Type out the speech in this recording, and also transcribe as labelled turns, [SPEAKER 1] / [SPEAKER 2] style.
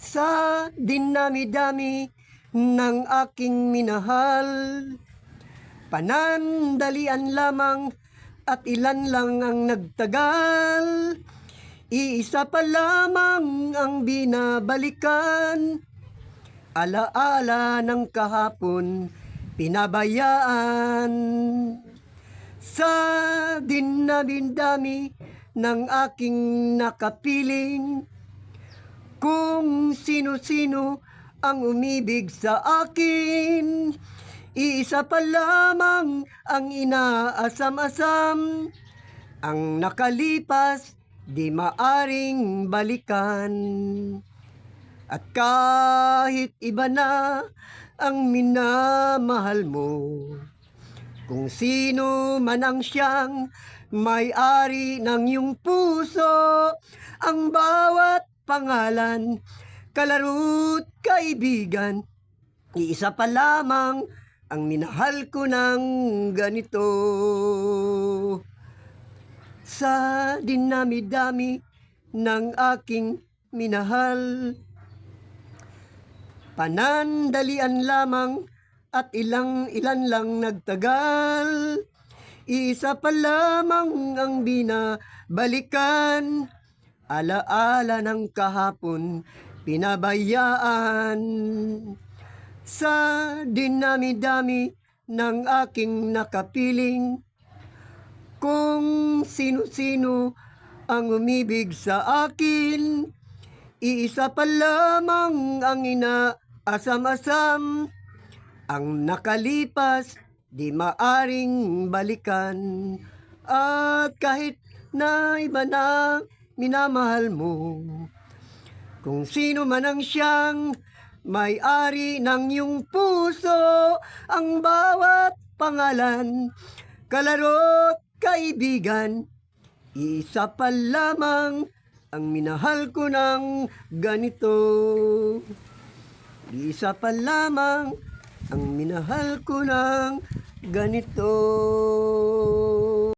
[SPEAKER 1] Sa dinami-dami ng aking minahal, panandalian lamang at ilan lang ang nagtagal. Iisa pa lamang ang binabalikan, alaala ng kahapon pinabayaan. Sa dinami-dami ng aking nakapiling, kung sino-sino ang umibig sa akin, iisa pa lamang ang inaasam-asam, ang nakalipas di maaring balikan. At kahit iba na ang minamahal mo, kung sino man ang siyang may-ari ng iyong puso, ang bawat pangalan, kalaro't kaibigan, iisa pa lamang ang minahal ko ng ganito. Sa dinami-dami ng aking minahal, panandalian lamang at ilan lang nagtagal. Isa pa lamang ang binabalikan, alaala ng kahapon pinabayaan. Sa dinami-dami ng aking nakapiling, kung sino-sino ang umibig sa akin, iisa pa lamang ang inaasam-asam, ang nakalipas di maaring balikan. At kahit na iba na minamahal mo, kung sino man ang siyang may-ari ng iyong puso, ang bawat pangalan, kalaro't kaibigan, isa pa lamang ang minahal ko ng ganito. Isa pa lamang ang minahal ko ng ganito.